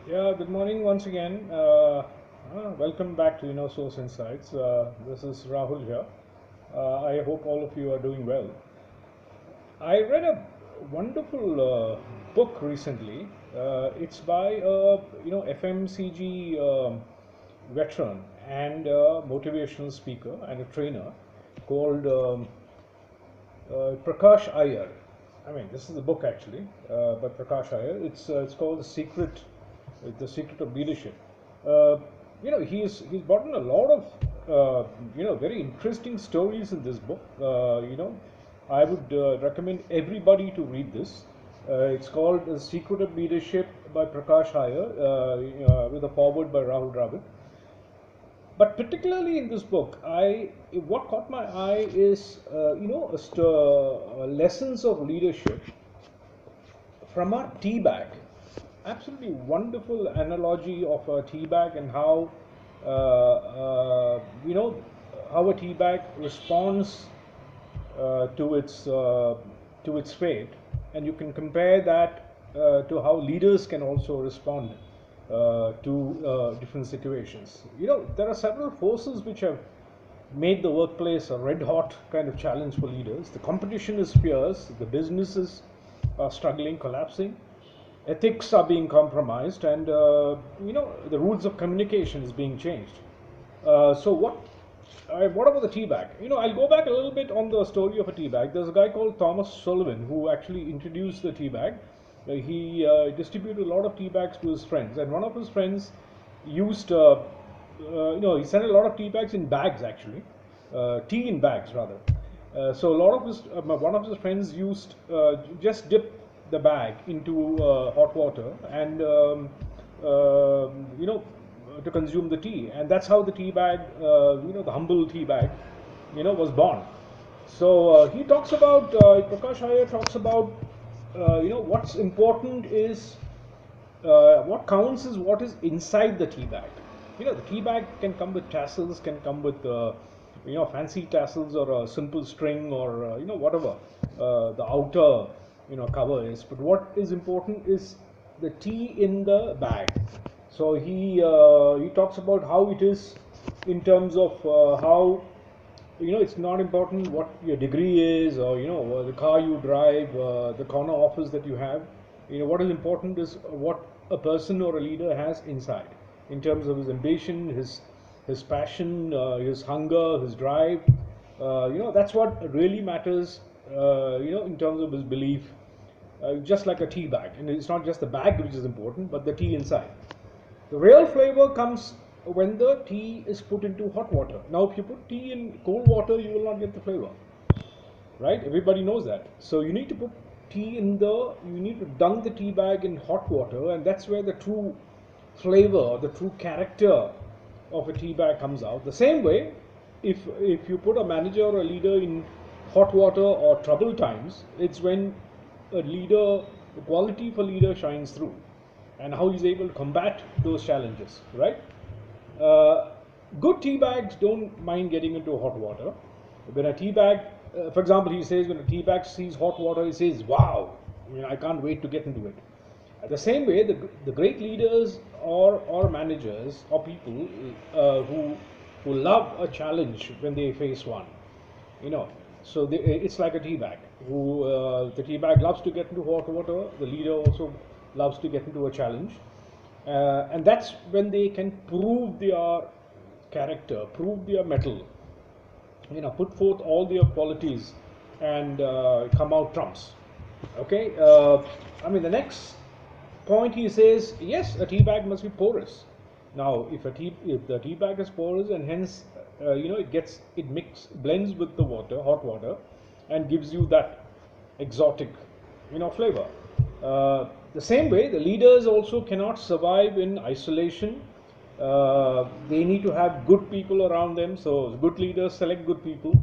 Yeah, good morning once again. Welcome back to Source Insights. This is Rahul here. I hope all of you are doing well. I read a wonderful book recently. It's by a FMCG veteran and a motivational speaker and a trainer called Prakash Iyer. I mean, this is the book actually by Prakash Iyer. It's called The Secret of Leadership. Uh, he's brought in a lot of very interesting stories in this book. I would recommend everybody to read this. It's called The Secret of Leadership by Prakash Iyer, with a foreword by Rahul Dravid. But particularly in this book, I what caught my eye is lessons of leadership from a tea bag. Absolutely wonderful analogy of a tea bag and how uh, you know how a tea bag responds uh, to its uh, to its fate, and you can compare that to how leaders can also respond to different situations. There are several forces which have made the workplace a red hot kind of challenge for leaders. The competition is fierce, the businesses are struggling, collapsing, ethics are being compromised, and the rules of communication is being changed. So what about the tea bag? I'll go back a little bit on the story of a tea bag. There's a guy called Thomas Sullivan who actually introduced the tea bag. He distributed a lot of tea bags to his friends, and one of his friends used, he sent a lot of tea bags in bags actually, tea in bags rather. So a lot of his, one of his friends used just dip the bag into hot water and to consume the tea, and that's how the tea bag, the humble tea bag, was born. So he talks about Prakash Iyer talks about what's important is what counts is what is inside the tea bag. The tea bag can come with tassels, can come with fancy tassels or a simple string or whatever the outer cover is. But what is important is the tea in the bag. So he talks about how it is in terms of how it's not important what your degree is or the car you drive, the corner office that you have. What is important is what a person or a leader has inside in terms of his ambition, his passion, his hunger, his drive. That's what really matters, in terms of his belief. Just like a tea bag, and it's not just the bag which is important but the tea inside. The real flavor comes when the tea is put into hot water. Now, if you put tea in cold water, you will not get the flavor, right? Everybody knows that. So you need to put you need to dunk the tea bag in hot water, and that's where the true flavor, the true character of a tea bag comes out. The same way, if you put a manager or a leader in hot water or trouble times, it's when the quality of a leader shines through, and how he's able to combat those challenges, right? Uh, Good tea bags don't mind getting into hot water. When a tea bag, for example, he says when a tea bag sees hot water, he says, "Wow! I can't wait to get into it." The same way, the great leaders or managers or people who love a challenge when they face one, you know. So it's like a tea bag. The tea bag loves to get into hot water. The leader also loves to get into a challenge, and that's when they can prove their character, prove their mettle, put forth all their qualities, and come out trumps. Okay, the next point he says, yes, a tea bag must be porous. Now, if the tea bag is porous, and hence it blends with the water, hot water, and gives you that exotic flavor. The same way, the leaders also cannot survive in isolation. They need to have good people around them. So good leaders select good people,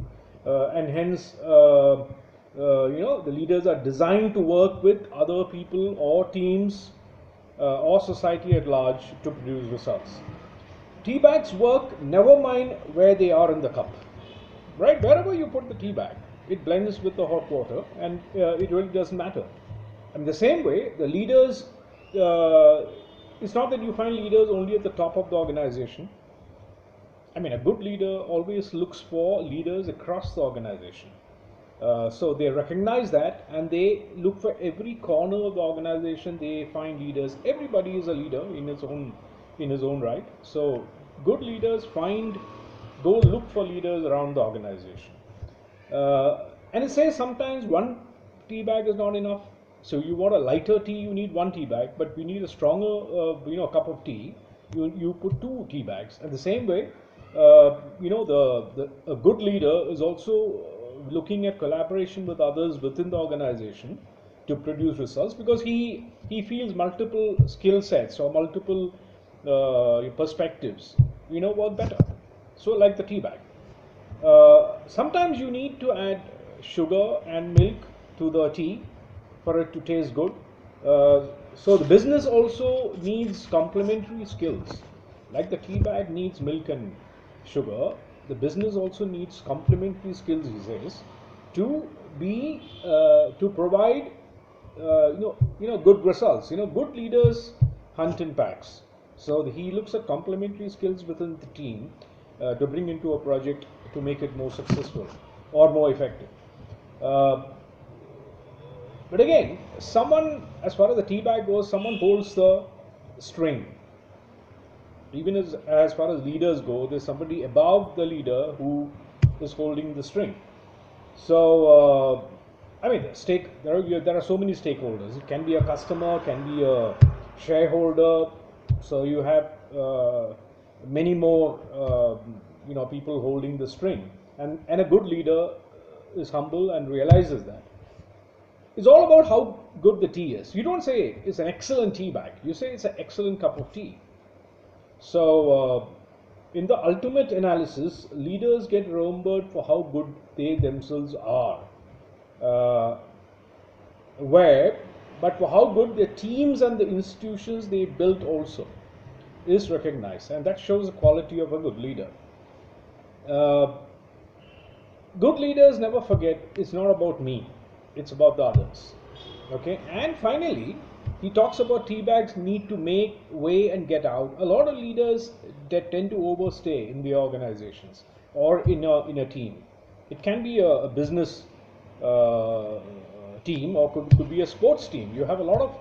and hence the leaders are designed to work with other people or teams or society at large to produce results. Tea bags work never mind where they are in the cup, right? Wherever you put the tea bag, it blends with the hot water, and it really doesn't matter. And the same way, the leaders, uh, It's not that you find leaders only at the top of the organization. I mean, a good leader always looks for leaders across the organization. So they recognize that, and they look for every corner of the organization. They find leaders. Everybody is a leader in his own right. So good leaders go look for leaders around the organization. And it says sometimes one tea bag is not enough. So you want a lighter tea, you need one tea bag, but we need a stronger, cup of tea. You put two tea bags. And the same way, a good leader is also looking at collaboration with others within the organization to produce results, because he feels multiple skill sets or multiple perspectives work better. So like the tea bag. Sometimes you need to add sugar and milk to the tea for it to taste good. So the business also needs complementary skills. Like the tea bag needs milk and sugar, the business also needs complementary skills, he says, to provide good results. Good leaders hunt in packs. So he looks at complementary skills within the team to bring into a project to make it more successful or more effective. But again, as far as the tea bag goes, someone holds the string. Even as far as leaders go, there's somebody above the leader who is holding the string. So, there are so many stakeholders. It can be a customer, can be a shareholder. So you have many more, people holding the string. And a good leader is humble and realizes that. It's all about how good the tea is. You don't say it's an excellent tea bag. You say it's an excellent cup of tea. So, in the ultimate analysis, leaders get remembered for how good they themselves are. But for how good their teams and the institutions they built also is recognized, and that shows the quality of a good leader. Good leaders never forget it's not about me, it's about the others. Okay, and finally, he talks about tea bags need to make way and get out. A lot of leaders that tend to overstay in the organizations or in a team. It can be a business team, or could be a sports team. You have a lot of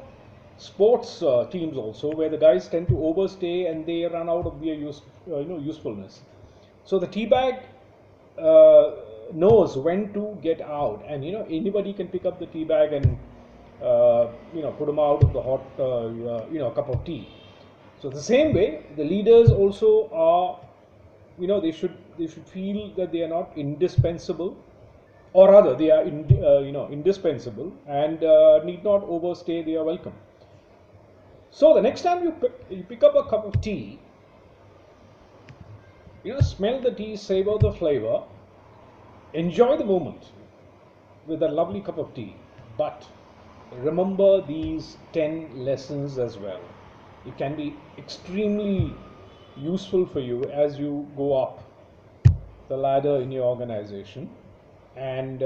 sports teams also where the guys tend to overstay and they run out of their usefulness. So the tea bag knows when to get out, and anybody can pick up the tea bag and put them out of the hot cup of tea. So the same way, the leaders also are, they should feel that they are not indispensable, or rather they are indispensable and need not overstay their welcome. So the next time you pick up a cup of tea, smell the tea, savor the flavor, enjoy the moment with a lovely cup of tea, but remember these 10 lessons as well. It can be extremely useful for you as you go up the ladder in your organization and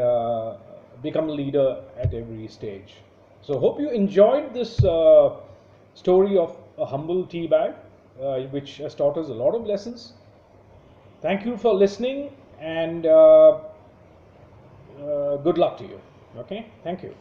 become a leader at every stage. So hope you enjoyed this story of a humble tea bag, which has taught us a lot of lessons. Thank you for listening, and good luck to you. Okay, thank you.